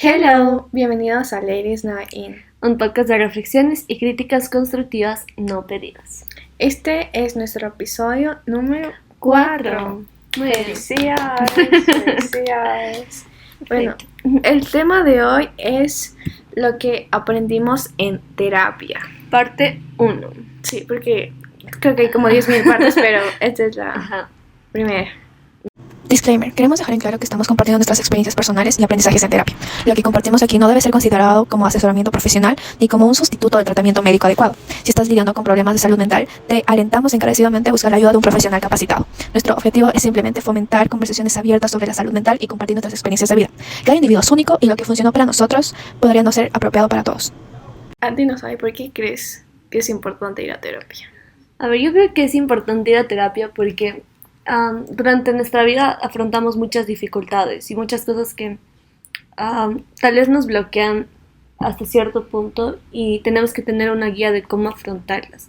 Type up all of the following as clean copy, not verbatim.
Hello, bienvenidos a Ladies Not In, un podcast de reflexiones y críticas constructivas no pedidas. Este es nuestro episodio número 4. Muy bien. Felicidades. Bueno, el tema de hoy es lo que aprendimos en terapia. Parte 1. Sí, porque creo que hay como 10.000 partes, pero esta es la primera. Disclaimer, queremos dejar en claro que estamos compartiendo nuestras experiencias personales y aprendizajes en terapia. Lo que compartimos aquí no debe ser considerado como asesoramiento profesional ni como un sustituto del tratamiento médico adecuado. Si estás lidiando con problemas de salud mental, te alentamos encarecidamente a buscar la ayuda de un profesional capacitado. Nuestro objetivo es simplemente fomentar conversaciones abiertas sobre la salud mental y compartir nuestras experiencias de vida. Cada individuo es único y lo que funcionó para nosotros podría no ser apropiado para todos. Andy, no sabe por qué crees que es importante ir a terapia. A ver, yo creo que es importante ir a terapia porque durante nuestra vida afrontamos muchas dificultades y muchas cosas que tal vez nos bloquean hasta cierto punto y tenemos que tener una guía de cómo afrontarlas.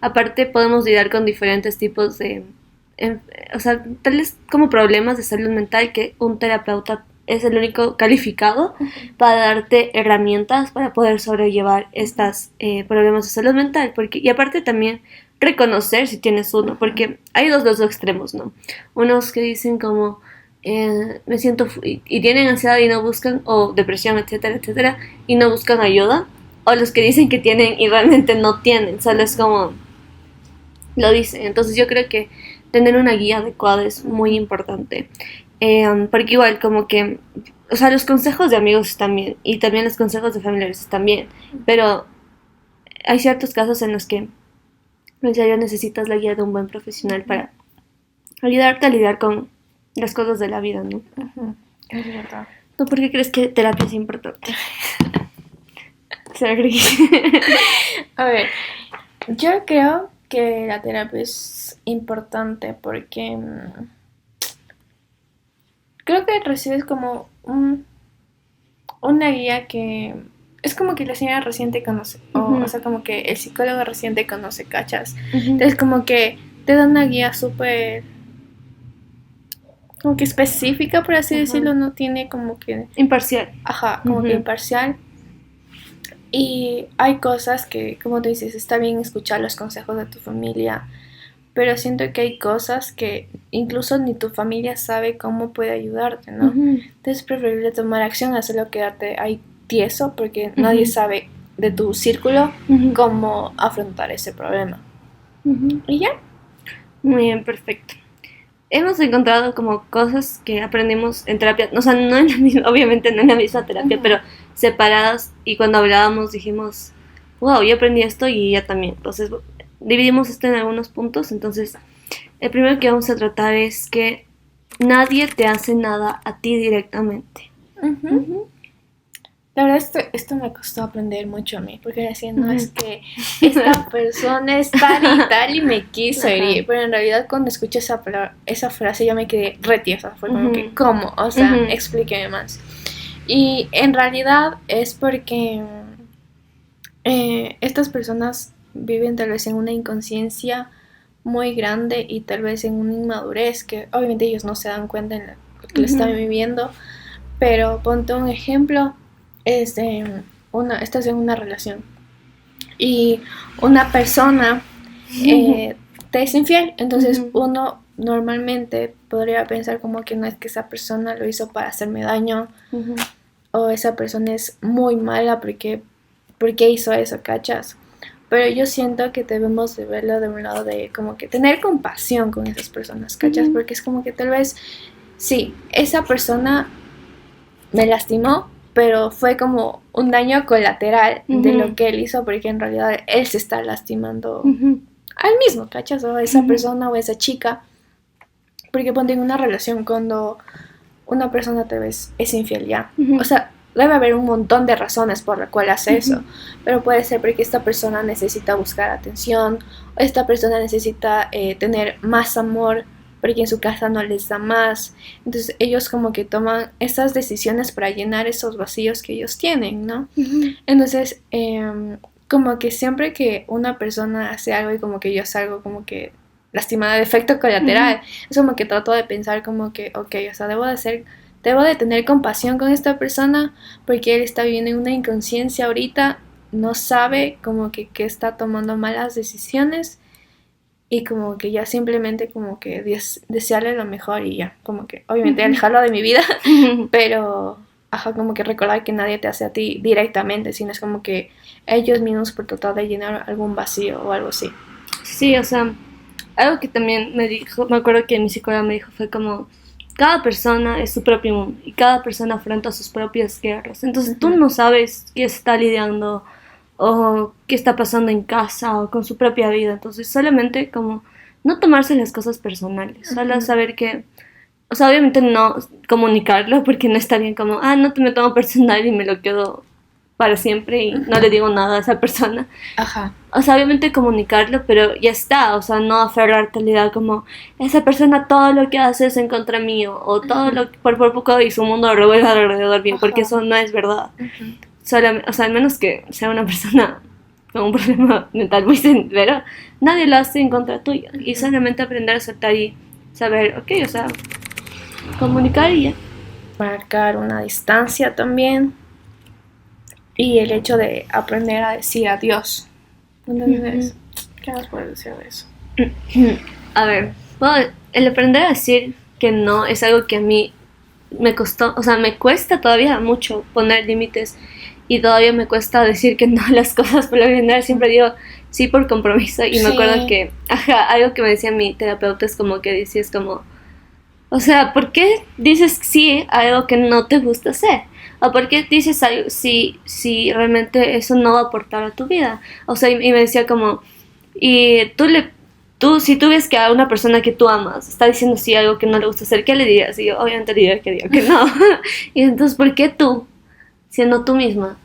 Aparte podemos lidiar con diferentes tipos de, tal vez como problemas de salud mental que un terapeuta es el único calificado para darte herramientas para poder sobrellevar estos problemas de salud mental. Y aparte también reconocer si tienes uno, porque hay los dos extremos, ¿no? Unos que dicen como me siento y tienen ansiedad y no buscan, o depresión, etcétera, etcétera, y no buscan ayuda, o los que dicen que tienen y realmente no tienen, solo es como lo dicen. Entonces yo creo que tener una guía adecuada es muy importante, porque igual como que, los consejos de amigos están bien y también los consejos de familiares están bien, pero hay ciertos casos en los que en serio necesitas la guía de un buen profesional para ayudarte a lidiar con las cosas de la vida, ¿no? Es verdad. ¿Tú por qué crees que terapia es importante? A ver, yo creo que la terapia es importante porque creo que recibes como una guía que es como que la señora recién te conoce, o sea, como que el psicólogo recién te conoce, ¿cachas? Entonces como que te da una guía súper como que específica, por así decirlo, no tiene como que imparcial. Como que imparcial. Y hay cosas que, como tú dices, está bien escuchar los consejos de tu familia, pero siento que hay cosas que incluso ni tu familia sabe cómo puede ayudarte, ¿no? Entonces es preferible tomar acción, hacerlo, quedarte ahí tieso, porque nadie sabe de tu círculo cómo afrontar ese problema. Y ya. Muy bien, perfecto. Hemos encontrado como cosas que aprendimos en terapia, o sea, no en la misma, obviamente no en la misma terapia, pero separadas, y cuando hablábamos dijimos, wow, yo aprendí esto y ella también. Entonces dividimos esto en algunos puntos. Entonces el primero que vamos a tratar es que nadie te hace nada a ti directamente. La verdad, esto me costó aprender mucho a mí, porque decía, no, es que esta persona es tal y tal y me quiso herir, pero en realidad cuando escuché esa frase yo me quedé re tiesa, fue como que, ¿cómo? O sea, explíqueme más. Y en realidad es porque estas personas viven tal vez en una inconsciencia muy grande y tal vez en una inmadurez que obviamente ellos no se dan cuenta en lo que lo están viviendo, pero ponte un ejemplo. Estás en una relación y una persona te es infiel, entonces uno normalmente podría pensar como que no, es que esa persona lo hizo para hacerme daño, o esa persona es muy mala porque hizo eso, ¿cachas? Pero yo siento que debemos de verlo de un lado de como que tener compasión con esas personas, ¿cachas? Porque es como que tal vez sí, esa persona me lastimó, pero fue como un daño colateral de lo que él hizo, porque en realidad él se está lastimando al mismo, ¿cachas? O esa persona o esa chica. Porque ponte en una relación cuando una persona tal vez es infiel ya. O sea, debe haber un montón de razones por las cuales hace eso. Pero puede ser porque esta persona necesita buscar atención, o esta persona necesita tener más amor, porque en su casa no les da más. Entonces ellos como que toman esas decisiones para llenar esos vacíos que ellos tienen, ¿no? Entonces, como que siempre que una persona hace algo y como que yo salgo como que lastimada de efecto colateral, es como que trato de pensar como que, ok, o sea, debo de hacer debo de tener compasión con esta persona porque él está viviendo en una inconsciencia ahorita, no sabe como que está tomando malas decisiones y como que ya simplemente como que desearle lo mejor y ya, como que obviamente alejarlo de mi vida, pero ajá, como que recordar que nadie te hace a ti directamente, sino es como que ellos mismos por tratar de llenar algún vacío o algo así. Sí, o sea, algo que también me dijo, me acuerdo que mi psicóloga me dijo, fue como, cada persona es su propio mundo y cada persona afronta sus propias guerras. Entonces tú no sabes qué está lidiando o qué está pasando en casa o con su propia vida. Entonces solamente como no tomarse las cosas personales, solo saber que, o sea, obviamente no comunicarlo porque no está bien como, no te me tomo personal y me lo quedo para siempre y no le digo nada a esa persona. Ajá. O sea, obviamente comunicarlo, pero ya está, o sea, no aferrarte a la idea como esa persona todo lo que hace es en contra mío o todo lo que por poco y su mundo revuelve alrededor bien, porque eso no es verdad. O sea, al menos que sea una persona con un problema mental muy severo, nadie lo hace en contra tuyo y solamente aprender a aceptar y saber, ok, o sea, comunicar y ya. Marcar una distancia también y el hecho de aprender a decir adiós. Entonces, ¿qué más puedes decir de eso? A ver, el aprender a decir que no es algo que a mí me costó, o sea, me cuesta todavía mucho poner límites y todavía me cuesta decir que no a las cosas, por lo general siempre digo sí por compromiso y me acuerdo que, algo que me decía mi terapeuta es como que decías como, o sea, ¿por qué dices sí a algo que no te gusta hacer? ¿O por qué dices algo si realmente eso no va a aportar a tu vida? O sea, y me decía como, y si tú ves que a una persona que tú amas está diciendo sí a algo que no le gusta hacer, ¿qué le dirías? Y yo obviamente diría que digo que no. Y entonces, ¿por qué tú, siendo tú misma,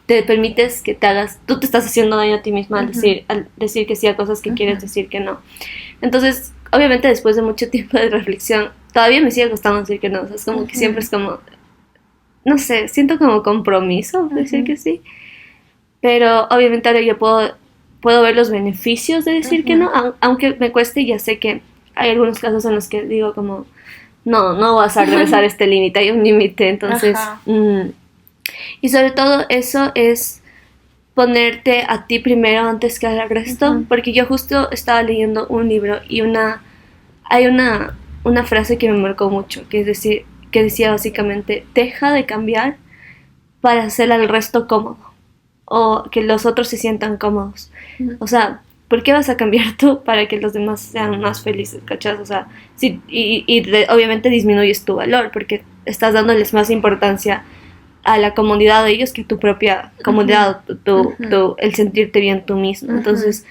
te permites que tú te estás haciendo daño a ti misma al decir que sí a cosas que quieres decir que no? Entonces, obviamente después de mucho tiempo de reflexión, todavía me sigue costando decir que no. O sea, es como que siempre es como, no sé, siento como compromiso decir que sí. Pero obviamente ahora yo puedo ver los beneficios de decir que no, aunque me cueste, ya sé que hay algunos casos en los que digo como, no vas a regresar este límite, hay un límite, entonces... Y sobre todo eso es ponerte a ti primero antes que al resto, porque yo justo estaba leyendo un libro y hay una frase que me marcó mucho, que decía básicamente, deja de cambiar para hacer al resto cómodo o que los otros se sientan cómodos. O sea, ¿por qué vas a cambiar tú para que los demás sean más felices, cachas? O sea, sí, obviamente disminuyes tu valor porque estás dándoles más importancia a la comodidad de ellos que a tu propia comodidad, el sentirte bien tú mismo. Entonces,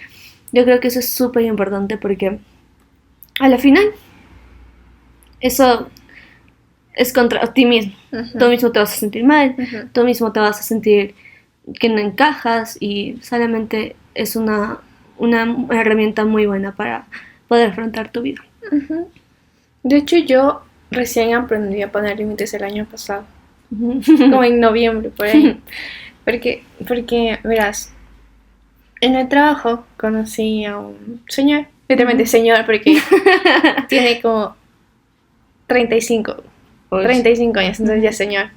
yo creo que eso es súper importante porque a la final eso es contra ti mismo. Tú mismo te vas a sentir mal, tú mismo te vas a sentir que no encajas y solamente es una herramienta muy buena para poder afrontar tu vida. De hecho, yo recién aprendí a poner límites el año pasado. Como en noviembre, por ahí. Porque, verás, en el trabajo conocí a un señor, literalmente señor, porque tiene como 35 años, entonces ya es señor.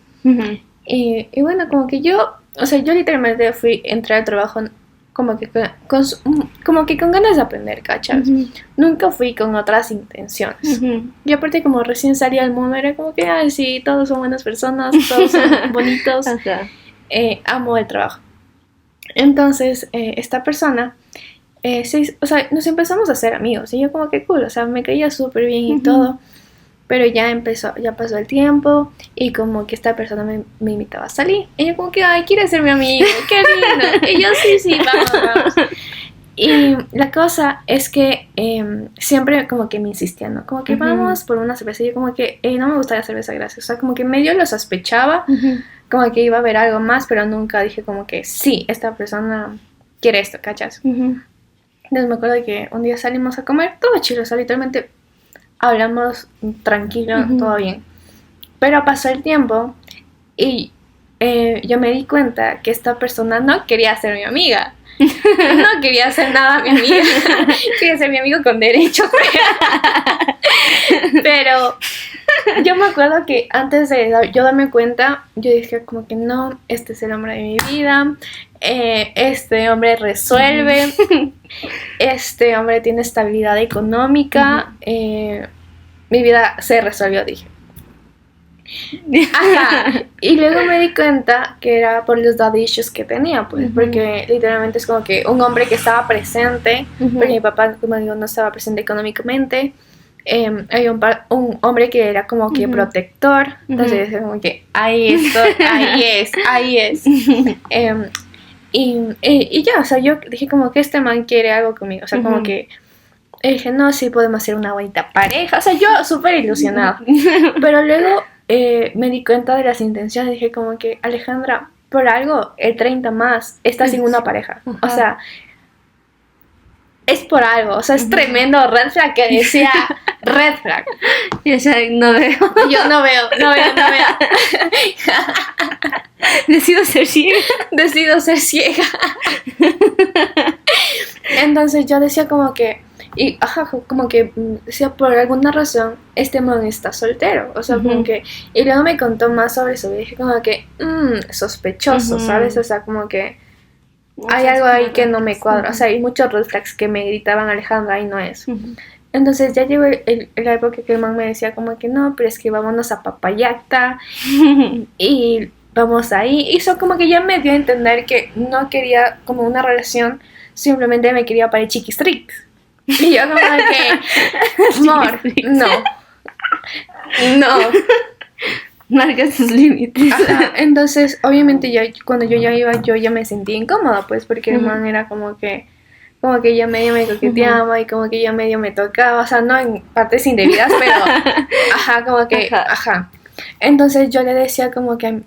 Y bueno, como que yo literalmente entré al trabajo como que con ganas de aprender, ¿cachas? Nunca fui con otras intenciones. Y aparte como recién salí al mundo, era como que, sí, todos son buenas personas, todos son bonitos. Amo el trabajo. Entonces, esta persona, nos empezamos a hacer amigos. Y yo como que cool, o sea, me caía súper bien y todo. Pero ya pasó el tiempo y como que esta persona me invitaba a salir. Y yo como que, quiere ser mi amigo, qué lindo. Y yo, sí, vamos. Y la cosa es que siempre como que me insistía, ¿no? Como que vamos por una cerveza. Y yo como que, no me gusta la cerveza, gracias. O sea, como que medio lo sospechaba, como que iba a haber algo más, pero nunca dije como que, sí, esta persona quiere esto, ¿cachas? Entonces me acuerdo que un día salimos a comer, todo chido, o sea, literalmente... hablamos tranquilo, todo bien. Pero pasó el tiempo y yo me di cuenta que esta persona no quería ser mi amiga. No quería ser nada mi amiga. Quería ser mi amigo con derechos. Pero yo me acuerdo que antes de yo darme cuenta, yo dije como que no, este es el hombre de mi vida, este hombre resuelve, este hombre tiene estabilidad económica, mi vida se resolvió, dije. Ajá. Y luego me di cuenta que era por los daddy issues que tenía, pues, porque literalmente es como que un hombre que estaba presente, porque mi papá, como digo, no estaba presente económicamente. Hay un hombre que era como que protector, entonces como que ahí es. Y ya, o sea, yo dije como que este man quiere algo conmigo, o sea, como que dije, no, sí podemos ser una bonita pareja, o sea, yo súper ilusionada, pero luego me di cuenta de las intenciones, dije como que Alejandra, por algo el 30 más está sin una pareja, o sea, es por algo, o sea, es tremendo red flag que decía red flag. Y o sea, no veo. Yo no veo. Decido ser ciega. Entonces yo decía como que, decía por alguna razón, este man está soltero, o sea, como que, y luego me contó más sobre eso, y dije como que, sospechoso, ¿sabes? O sea, como que hay algo ahí que no me cuadra, o sea, hay muchos red flags que me gritaban Alejandra y no es. Entonces ya llegó la época que el man me decía como que no, pero es que vámonos a Papayacta y vamos ahí. Hizo como que ya me dio a entender que no quería como una relación, simplemente me quería para el Chiquistrix. Y yo como que, amor, no. Marca sus límites. Ajá, entonces obviamente cuando yo ya iba, yo ya me sentí incómoda, pues, porque el man era como que ya medio me coqueteaba y como que ya medio me tocaba, o sea, no en partes indebidas, pero ajá. Entonces yo le decía como que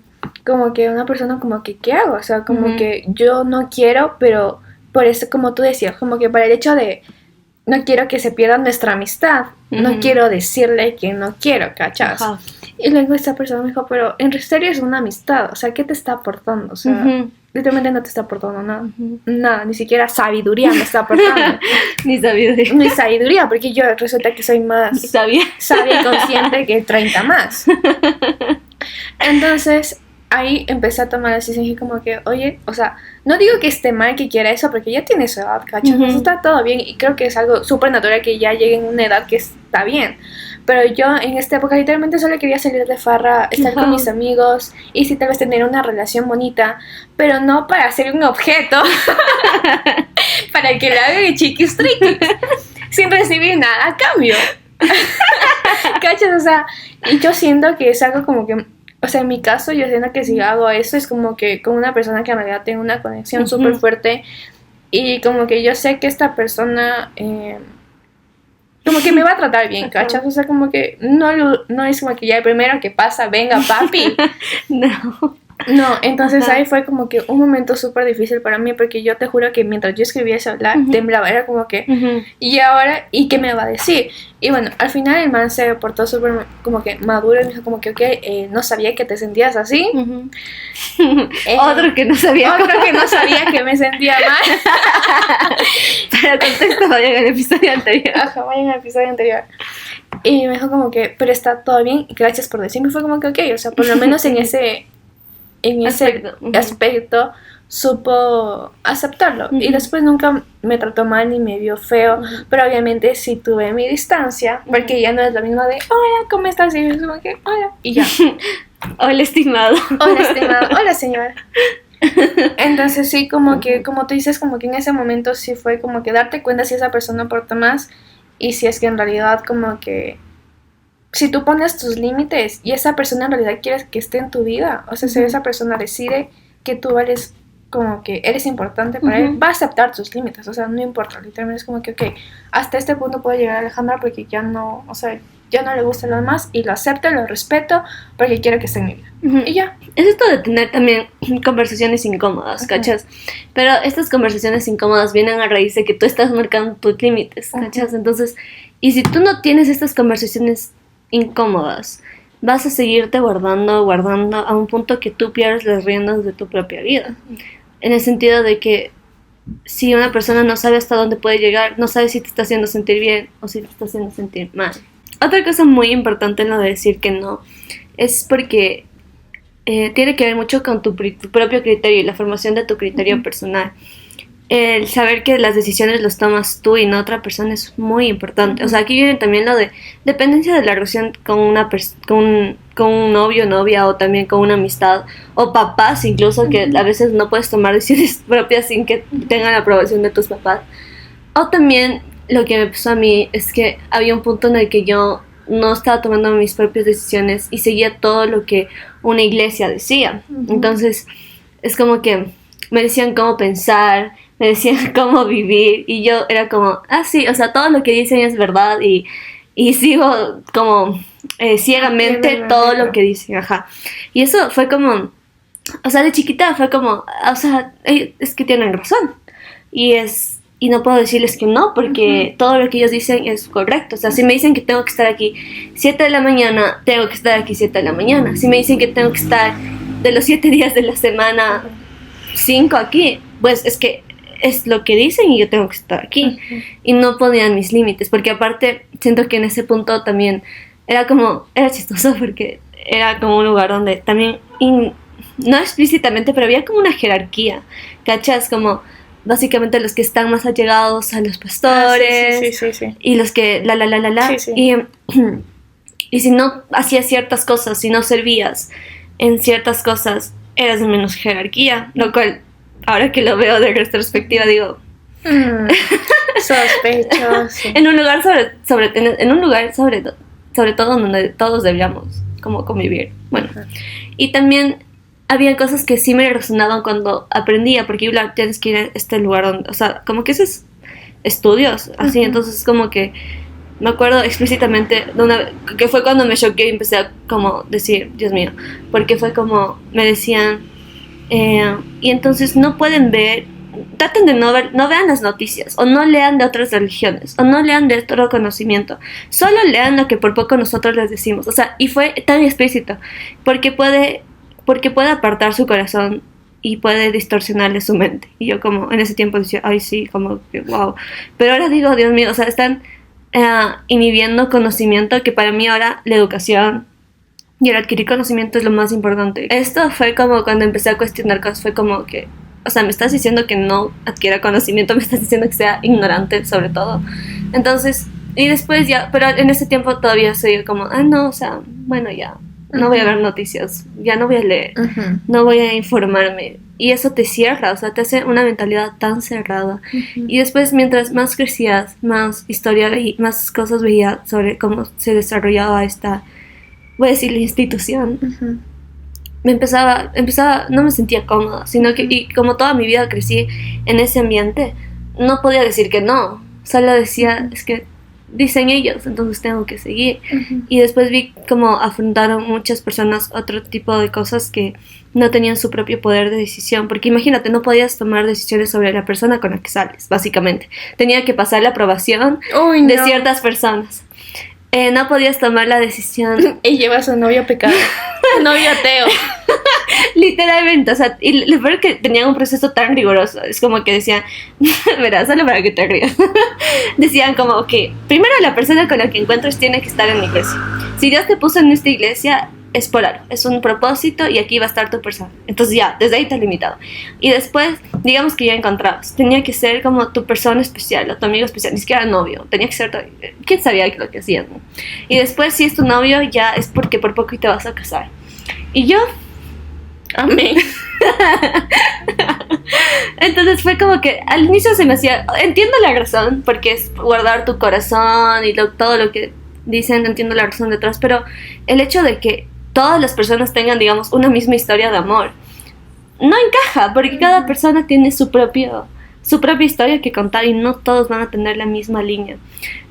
una persona como que, ¿qué hago? O sea, como que yo no quiero, pero por eso, como tú decías, como que para el hecho de no quiero que se pierda nuestra amistad, no quiero decirle que no quiero, ¿cachas? Ajá. Y luego esta persona me dijo, pero en serio es una amistad, o sea, ¿qué te está aportando? O sea, literalmente no te está aportando nada, nada, ni siquiera sabiduría me está aportando. Ni sabiduría, porque yo resulta que soy más sabia y consciente que el 30 más. Entonces, ahí empecé a tomar la decisión y dije como que, oye, o sea, no digo que esté mal que quiera eso, porque ya tiene su edad, ¿cachas? Eso está todo bien y creo que es algo súper natural que ya llegue en una edad que está bien. Pero yo en esta época literalmente solo quería salir de farra, estar con mis amigos y sí tal vez tener una relación bonita, pero no para ser un objeto para que le haga el chiquistriquis sin recibir nada a cambio. ¿Cachas? O sea, y yo siento que es algo como que, o sea, en mi caso yo siento que si hago eso es como que con una persona que en realidad tengo una conexión súper fuerte y como que yo sé que esta persona como que me va a tratar bien, ¿cachas? O sea, como que no es como que ya el primero que pasa, venga papi. No, entonces ahí fue como que un momento súper difícil para mí, porque yo te juro que mientras yo escribía ese hablar, temblaba, era como que, ¿y ahora? ¿Y qué me va a decir? Y bueno, al final el man se portó súper como que maduro y me dijo como que, no sabía que te sentías así. Otro que no sabía que me sentía mal. Para contexto, vayan al episodio anterior. Ajá, vayan al episodio anterior. Y me dijo como que, pero está todo bien, gracias por decirme. Fue como que, o sea, por lo menos en ese aspecto supo aceptarlo. Y después nunca me trató mal ni me vio feo, pero obviamente sí tuve mi distancia, porque ya no es lo mismo de hola, ¿cómo estás? Y yo como que hola, y ya. Hola, estimado. Hola, señora. Entonces sí, como que, como tú dices, como que en ese momento sí fue como que darte cuenta si esa persona aporta más y si es que en realidad como que si tú pones tus límites y esa persona en realidad quieres que esté en tu vida, o sea, si esa persona decide que tú eres como que eres importante para él, va a aceptar tus límites, o sea, no importa, literalmente es como que, hasta este punto puede llegar Alejandra porque ya no, o sea, ya no le gusta lo demás y lo acepto, lo respeto porque quiero que esté en mi vida. Y ya. Es esto de tener también conversaciones incómodas, ¿cachas? Pero estas conversaciones incómodas vienen a raíz de que tú estás marcando tus límites, ¿cachas? Entonces, y si tú no tienes estas conversaciones incómodas, vas a seguirte guardando a un punto que tú pierdes las riendas de tu propia vida. En el sentido de que si una persona no sabe hasta dónde puede llegar, no sabe si te está haciendo sentir bien o si te está haciendo sentir mal. otra cosa muy importante en lo de decir que no es porque tiene que ver mucho con tu propio criterio y la formación de tu criterio personal. El saber que las decisiones las tomas tú y no otra persona es muy importante. O sea, aquí viene también lo de dependencia de la relación con con un novio, novia, o también con una amistad, o papás incluso, que a veces no puedes tomar decisiones propias sin que tengan la aprobación de tus papás. O también lo que me pasó a mí es que había un punto en el que yo no estaba tomando mis propias decisiones y seguía todo lo que una iglesia decía. Entonces es como que me decían cómo pensar, me decían cómo vivir, y yo era como, sí, o sea, todo lo que dicen es verdad, y sigo como ciegamente todo lo que dicen, ajá. Y eso fue como, o sea, de chiquita fue como, o sea, es que tienen razón, y no puedo decirles que no, porque todo lo que ellos dicen es correcto. O sea, si me dicen que tengo que estar aquí 7 de la mañana, tengo que estar aquí 7 de la mañana. Si me dicen que tengo que estar de los 7 días de la semana 5 aquí, pues es que es lo que dicen y yo tengo que estar aquí. Y no ponían mis límites, porque aparte siento que en ese punto también era chistoso, porque era como un lugar donde también, no explícitamente, pero había como una jerarquía, ¿cachas? Como básicamente los que están más allegados a los pastores, sí. Y los que sí. Y si no hacías ciertas cosas, si no servías en ciertas cosas, eras de menos jerarquía, lo cual ahora que lo veo de retrospectiva digo Sospechoso. en un lugar sobre todo donde todos deberíamos como convivir. Bueno, y también había cosas que sí me resonaban cuando aprendía, porque igual tienes que ir a este lugar donde, o sea, como que esos estudios, así, entonces como que me acuerdo explícitamente que fue cuando me choqué y empecé a como decir, Dios mío, porque fue como, me decían, y entonces no pueden ver, traten de no vean las noticias, o no lean de otras religiones, o no lean de otro conocimiento, solo lean lo que por poco nosotros les decimos. O sea, y fue tan explícito, porque puede apartar su corazón y puede distorsionarle su mente. Y yo como en ese tiempo decía, ay sí, como que wow. Pero ahora digo, Dios mío, o sea, están inhibiendo conocimiento, que para mí ahora la educación y el adquirir conocimiento es lo más importante. Esto fue como cuando empecé a cuestionar cosas, fue como que, o sea, me estás diciendo que no adquiera conocimiento, me estás diciendo que sea ignorante sobre todo. Entonces, y después ya, pero en ese tiempo todavía soy como, no, o sea, bueno, ya, no voy a ver noticias, ya no voy a leer, no voy a informarme. Y eso te cierra, o sea, te hace una mentalidad tan cerrada. Y después, mientras más crecías, más historia y más cosas veía sobre cómo se desarrollaba esta, voy a decir, la institución. No me sentía cómoda, sino que, y como toda mi vida crecí en ese ambiente, no podía decir que no, solo decía, es que dicen ellos, entonces tengo que seguir. Y después vi cómo afrontaron muchas personas otro tipo de cosas que no tenían su propio poder de decisión, porque imagínate, no podías tomar decisiones sobre la persona con la que sales, básicamente. Tenía que pasar la aprobación de ciertas personas. No podías tomar la decisión. Y llevas a un novio pecado. Un novio ateo. Literalmente, o sea, y lo peor es que tenían un proceso tan riguroso. Es como que decían, verás, solo para que te rías. Decían como, ok, primero la persona con la que encuentres tiene que estar en la iglesia. Si Dios te puso en esta iglesia, es por algo, es un propósito y aquí va a estar tu persona. Entonces ya, desde ahí te has limitado. Y después, digamos que ya encontrabas, tenía que ser como tu persona especial o tu amigo especial, ni siquiera novio, tenía que ser, quién sabía lo que hacían, ¿no? Y después, si es tu novio, ya es porque por poco y te vas a casar. Y yo, amén. Entonces fue como que al inicio se me hacía, entiendo la razón, porque es guardar tu corazón y todo lo que dicen, entiendo la razón detrás, pero el hecho de que todas las personas tengan, digamos, una misma historia de amor no encaja, porque cada persona tiene su propia historia que contar y no todos van a tener la misma línea.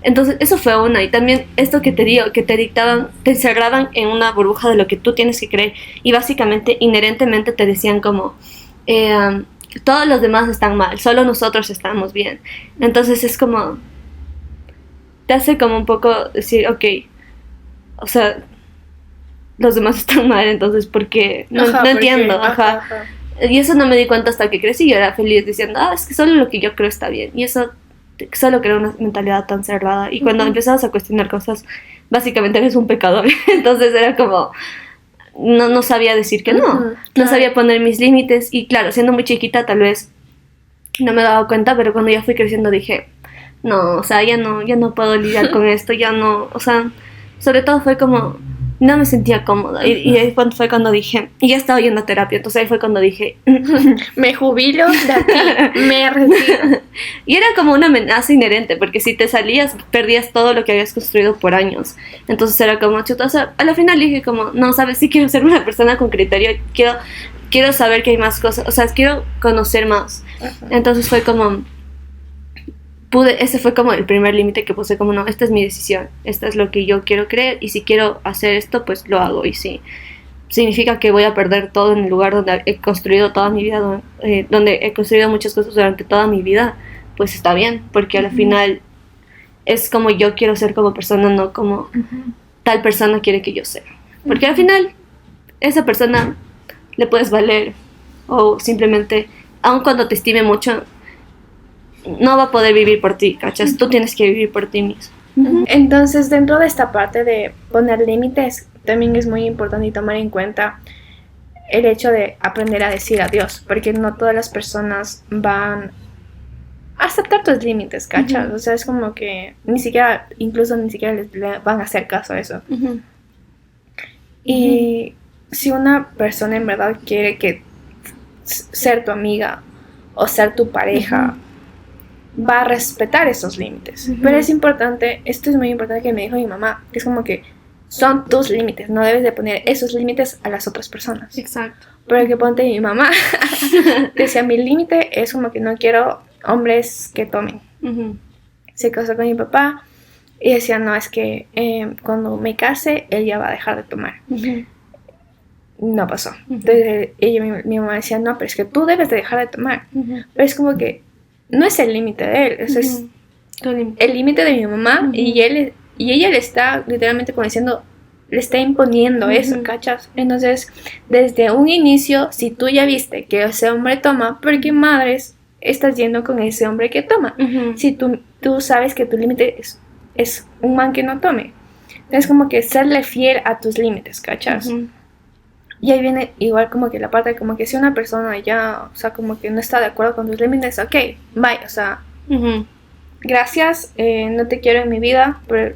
Entonces eso fue una. Y también esto que te digo, que te dictaban, te encerraban en una burbuja de lo que tú tienes que creer, y básicamente inherentemente te decían como todos los demás están mal, solo nosotros estamos bien. Entonces es como, te hace como un poco decir, ok, o sea, los demás están mal, entonces ¿por qué? No entiendo. Ajá. Y eso no me di cuenta hasta que crecí. Yo era feliz diciendo, es que solo lo que yo creo está bien. Y eso solo crea una mentalidad tan cerrada. Y cuando empezabas a cuestionar cosas, básicamente eres un pecador. Entonces era como, no sabía decir que no, no sabía poner mis límites. Y claro, siendo muy chiquita tal vez no me daba cuenta, pero cuando ya fui creciendo dije, no, o sea, ya no puedo lidiar con esto, ya no, o sea, sobre todo fue como, no me sentía cómoda. Y ahí fue cuando dije, y ya estaba yendo a terapia, entonces ahí fue cuando dije, me jubilo de aquí, me retiro. Y era como una amenaza inherente, porque si te salías, perdías todo lo que habías construido por años. Entonces era como, chuta, o sea, a la final dije como, no, sabes, sí quiero ser una persona con criterio, quiero saber que hay más cosas, o sea, quiero conocer más. Entonces fue como, ese fue como el primer límite que puse, como no, esta es mi decisión, esta es lo que yo quiero creer, y si quiero hacer esto, pues lo hago. Y si significa que voy a perder todo en el lugar donde he construido toda mi vida, donde he construido muchas cosas durante toda mi vida, pues está bien, porque al final es como yo quiero ser como persona, no como tal persona quiere que yo sea. Porque al final esa persona le puedes valer, o simplemente, aun cuando te estime mucho, no va a poder vivir por ti, ¿cachas? Tú tienes que vivir por ti mismo. Entonces, dentro de esta parte de poner límites, también es muy importante y tomar en cuenta el hecho de aprender a decir adiós, porque no todas las personas van a aceptar tus límites, ¿cachas? O sea, es como que incluso ni siquiera le van a hacer caso a eso. Y si una persona en verdad quiere ser tu amiga o ser tu pareja, va a respetar esos límites. Pero es importante, esto es muy importante que me dijo mi mamá, que es como que son tus límites, no debes de poner esos límites a las otras personas. Exacto. Pero que ponte mi mamá, decía, mi límite es como que no quiero hombres que tomen. Se casó con mi papá y decía, no, es que cuando me case, él ya va a dejar de tomar. No pasó. Entonces mi mamá decía, no, pero es que tú debes de dejar de tomar. Pero es como que no es el límite de él, eso es el límite de mi mamá, y ella le está literalmente como diciendo, le está imponiendo eso, ¿cachas? Entonces, desde un inicio, si tú ya viste que ese hombre toma, ¿por qué madres estás yendo con ese hombre que toma? Si tú sabes que tu límite es un man que no tome. Entonces, como que serle fiel a tus límites, ¿cachas? Y ahí viene igual como que la parte como que si una persona ya, o sea, como que no está de acuerdo con tus límites, ok, bye, o sea, gracias, no te quiero en mi vida, pero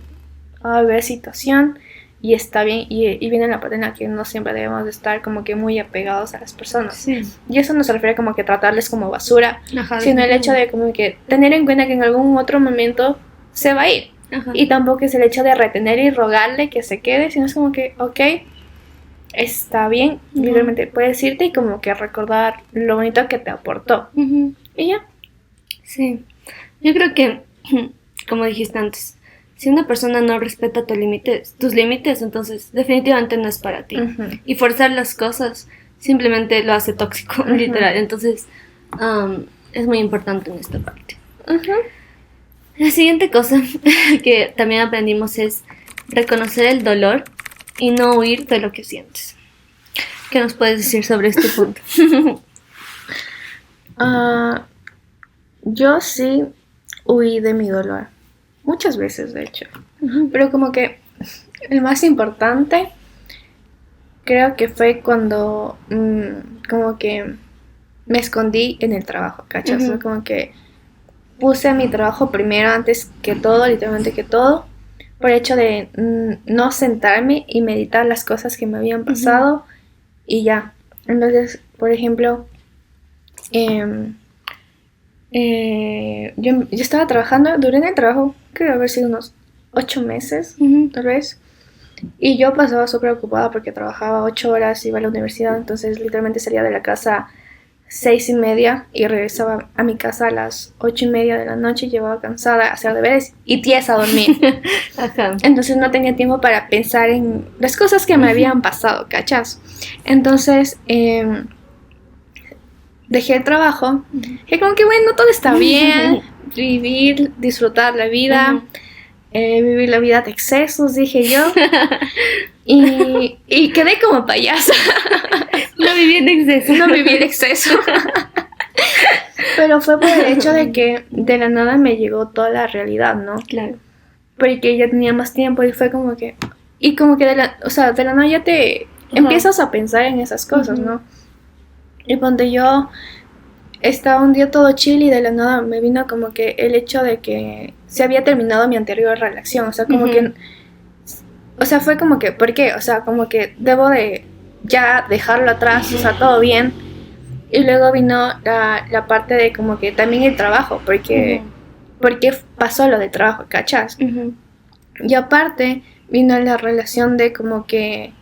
va a haber situación y está bien, y viene la parte en la que no siempre debemos de estar como que muy apegados a las personas. Y eso no se refiere como que tratarles como basura, sino el hecho de como que tener en cuenta que en algún otro momento se va a ir. Y tampoco es el hecho de retener y rogarle que se quede, sino es como que, ok, está bien, literalmente puedes irte y como que recordar lo bonito que te aportó. Y ya. Sí, yo creo que, como dijiste antes, si una persona no respeta tus límites, entonces definitivamente no es para ti. Y forzar las cosas simplemente lo hace tóxico, literal. Entonces, es muy importante en esta parte. La siguiente cosa que también aprendimos es reconocer el dolor y no huir de lo que sientes. ¿Qué nos puedes decir sobre este punto? Yo sí huí de mi dolor. Muchas veces, de hecho. Pero como que el más importante creo que fue cuando como que me escondí en el trabajo, ¿cachas? O sea, como que puse mi trabajo primero antes que todo, literalmente que todo, por el hecho de no sentarme y meditar las cosas que me habían pasado y ya. Entonces, por ejemplo, yo estaba trabajando, duré en el trabajo, creo haber sido unos 8 meses, tal vez, y yo pasaba súper ocupada porque trabajaba 8 horas, iba a la universidad, entonces literalmente salía de la casa 6:30 y regresaba a mi casa a las 8:30 de la noche, llevaba cansada a hacer deberes y tiesa a dormir. Entonces no tenía tiempo para pensar en las cosas que me habían pasado, ¿cachas? Entonces dejé el trabajo y como que bueno, todo está bien, vivir, disfrutar la vida, vivir la vida de excesos, dije yo, y quedé como payasa. No viví en exceso. No viví en exceso. Pero fue por el hecho de que de la nada me llegó toda la realidad, ¿no? Claro. porque ya tenía más tiempo y fue como que, y como que o sea, de la nada ya te empiezas a pensar en esas cosas, ¿no? Y cuando yo estaba un día todo chill y de la nada me vino como que el hecho de que se había terminado mi anterior relación, o sea, como que, o sea, fue como que, ¿por qué? O sea, como que debo de ya dejarlo atrás, o sea, todo bien. Y luego vino la parte de como que también el trabajo, porque pasó lo de trabajo, ¿cachas? Y aparte vino la relación de como que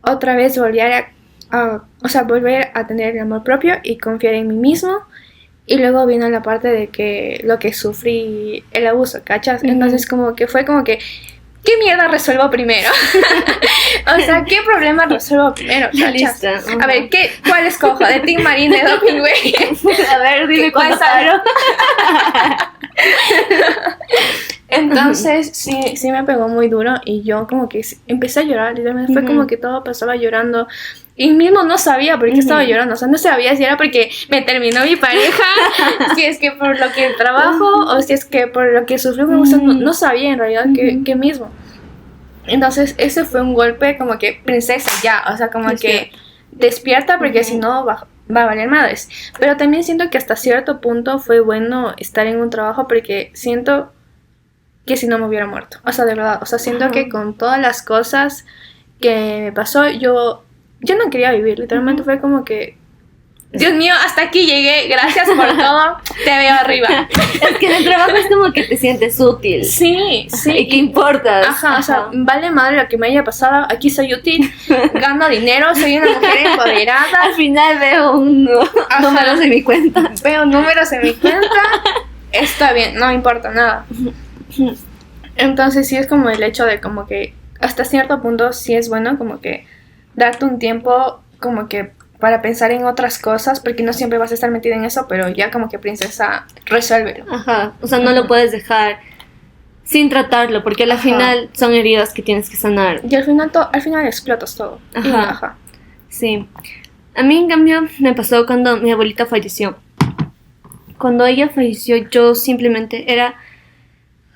otra vez volver a tener el amor propio y confiar en mí mismo. Y luego vino la parte de que lo que sufrí, el abuso, ¿cachas? Entonces como que fue como que, ¿qué mierda resuelvo primero? O sea, ¿qué problema resuelvo primero? ¿Cachas? A ver, ¿cuál escojo? ¿De Team Marine, de Doping Way? A ver, dime cuál paro. Entonces, sí me pegó muy duro y yo como que empecé a llorar, literalmente fue como que todo pasaba llorando. Y mismo no sabía por qué estaba llorando, o sea, no sabía si era porque me terminó mi pareja, si es que por lo que el trabajo o si es que por lo que sufrió mi abuso, no sabía en realidad qué mismo. Entonces ese fue un golpe como que princesa ya, o sea, como que despierta porque si no va a valer madres. Pero también siento que hasta cierto punto fue bueno estar en un trabajo porque siento que si no me hubiera muerto, o sea, de verdad, o sea, siento que con todas las cosas que me pasó, yo no quería vivir, literalmente fue como que, Dios mío, hasta aquí llegué, gracias por todo, te veo arriba. Es que en el trabajo es como que te sientes útil. Sí. ¿Y qué importa? O sea, vale madre lo que me haya pasado, aquí soy útil, gano dinero, soy una mujer empoderada. Al final veo números en mi cuenta. Veo números en mi cuenta, está bien, no me importa nada. Entonces sí es como el hecho de como que hasta cierto punto sí es bueno como que darte un tiempo como que para pensar en otras cosas, porque no siempre vas a estar metida en eso, pero ya como que princesa, resuélvelo. O sea, no lo puedes dejar sin tratarlo, porque al final son heridas que tienes que sanar. Y al final explotas todo. Sí. A mí, en cambio, me pasó cuando mi abuelita falleció. Cuando ella falleció, yo simplemente era...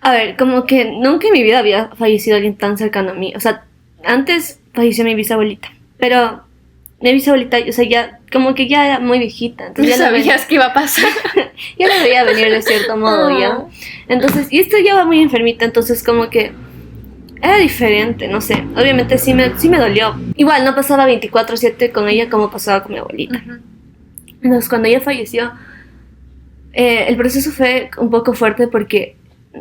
A ver, como que nunca en mi vida había fallecido alguien tan cercano a mí. O sea, antes falleció mi bisabuelita, pero mi bisabuelita, o sea, ya como que ya era muy viejita. Entonces ya sabías que iba a pasar. Ya la veía venir de cierto modo, ¿ya? Entonces, y esto ya va muy enfermita, entonces como que era diferente, no sé. Obviamente sí me dolió. Igual no pasaba 24/7 con ella como pasaba con mi abuelita. Entonces, cuando ella falleció, el proceso fue un poco fuerte porque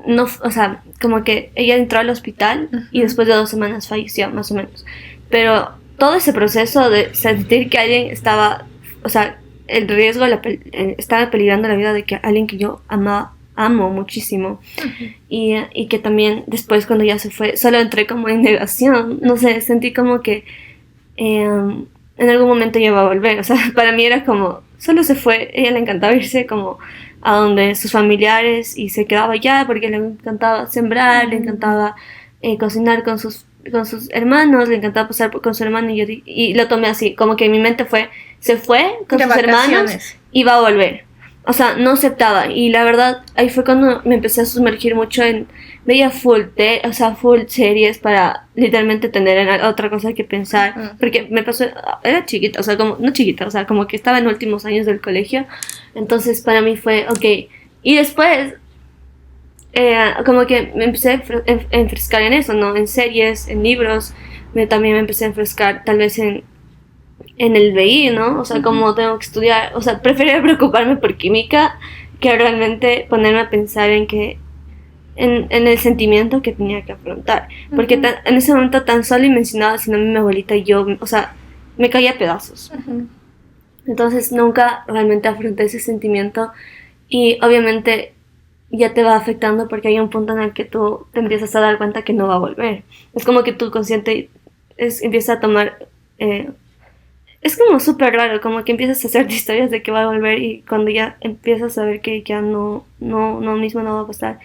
no, o sea, como que ella entró al hospital y después de 2 semanas falleció, más o menos. Pero todo ese proceso de sentir que alguien estaba, o sea, el riesgo estaba peligrando la vida de que alguien que yo amo muchísimo, y que también después cuando ya se fue, solo entré como en negación, no sé, sentí como que en algún momento ella va a volver, o sea, para mí era como, solo se fue, ella le encantaba irse como a donde sus familiares y se quedaba allá porque le encantaba sembrar, le encantaba cocinar con sus hermanos, le encantaba pasar con su hermano y lo tomé así, como que en mi mente se fue con sus hermanos y va a volver. O sea, no aceptaba. Y la verdad, ahí fue cuando me empecé a sumergir mucho veía full series para literalmente tener otra cosa que pensar. Porque me pasó, era chiquita, o sea, como, no chiquita, o sea, como que estaba en últimos años del colegio. Entonces para mí fue, ok. Y después, como que me empecé a enfrescar en eso, ¿no? En series, en libros. También me empecé a enfrescar tal vez en el BI, ¿no? O sea, como tengo que estudiar, o sea, prefería preocuparme por química que realmente ponerme a pensar en el sentimiento que tenía que afrontar. Porque en ese momento tan solo y mencionaba si no mi abuelita y yo, o sea, me caía a pedazos. Entonces nunca realmente afronté ese sentimiento y obviamente ya te va afectando porque hay un punto en el que tú te empiezas a dar cuenta que no va a volver. Es como que tu consciente empieza a tomar... es como súper raro, como que empiezas a hacerte historias de que va a volver y cuando ya empiezas a ver que ya no mismo no va a pasar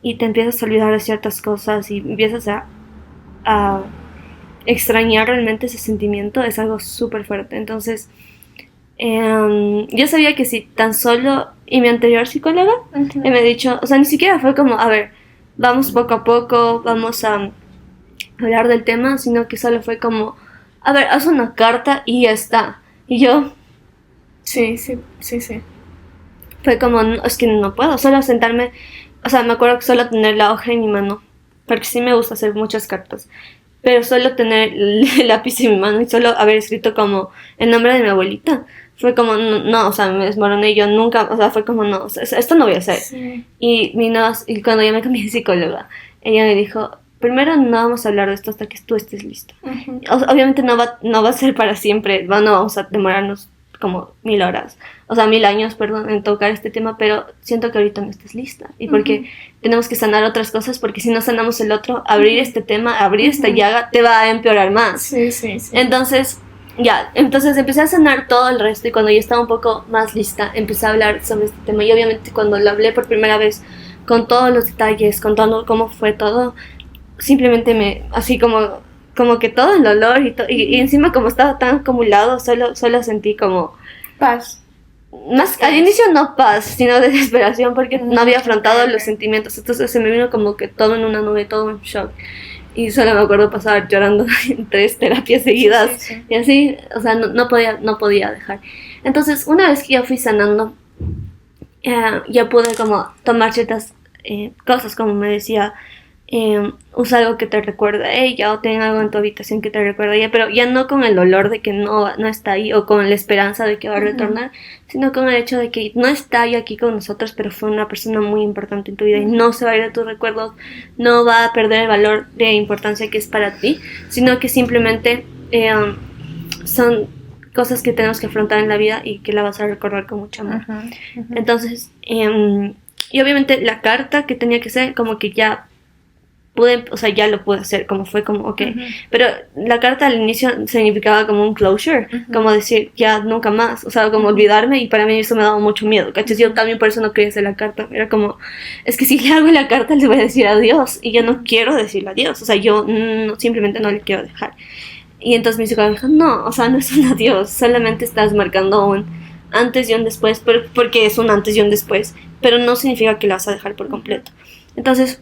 y te empiezas a olvidar de ciertas cosas y empiezas a extrañar realmente ese sentimiento, es algo súper fuerte. Entonces, yo sabía que si tan solo, y mi anterior psicóloga me ha dicho, o sea, ni siquiera fue como, a ver, vamos poco a poco, vamos a hablar del tema, sino que solo fue como, a ver, haz una carta y ya está. Y yo... Sí. Fue como, es que no puedo, solo sentarme, o sea, me acuerdo que solo tener la hoja en mi mano, porque sí me gusta hacer muchas cartas, pero solo tener el lápiz en mi mano y solo haber escrito como el nombre de mi abuelita, fue como, no, o sea, me desmoroné y yo nunca, o sea, fue como, no, o sea, esto no voy a hacer. Sí. Y cuando ya me cambié de psicóloga, ella me dijo, primero no vamos a hablar de esto hasta que tú estés lista. Uh-huh. Obviamente no va a ser para siempre, no vamos a demorarnos como 1000 horas, o sea, 1000 años, perdón, en tocar este tema, pero siento que ahorita no estés lista. Y porque tenemos que sanar otras cosas, porque si no sanamos el otro, abrir este tema, abrir esta llaga, te va a empeorar más. Sí. Entonces empecé a sanar todo el resto y cuando ya estaba un poco más lista, empecé a hablar sobre este tema. Y obviamente cuando lo hablé por primera vez, con todos los detalles, contando cómo fue todo, simplemente así como que todo el olor y encima como estaba tan acumulado, solo sentí como paz. Más al inicio no paz, sino desesperación porque no había afrontado los sentimientos. Entonces se me vino como que todo en una nube, todo en shock. Y solo me acuerdo pasar llorando en 3 terapias seguidas. Sí. Y así, o sea, no podía dejar. Entonces, una vez que ya fui sanando, ya pude como tomar ciertas cosas, como me decía, usa algo que te recuerda a ella o ten algo en tu habitación que te recuerda a ella, pero ya no con el dolor de que no está ahí o con la esperanza de que va a retornar, sino con el hecho de que no está ahí aquí con nosotros, pero fue una persona muy importante en tu vida y no se va a ir de tus recuerdos, no va a perder el valor de importancia que es para ti, sino que simplemente son cosas que tenemos que afrontar en la vida y que la vas a recordar con mucho amor. Entonces, y obviamente la carta que tenía que ser como que ya ya lo pude hacer, como fue como, ok. Pero la carta al inicio significaba como un closure, como decir, ya nunca más, o sea, como olvidarme, y para mí eso me daba mucho miedo, ¿cachai? Yo también por eso no quería hacer la carta, era como, es que si le hago la carta le voy a decir adiós, y yo no quiero decirle adiós, o sea, yo simplemente no le quiero dejar. Y entonces mi psicóloga me dijo, no, o sea, no es un adiós, solamente estás marcando un antes y un después, porque es un antes y un después, pero no significa que la vas a dejar por completo. Entonces,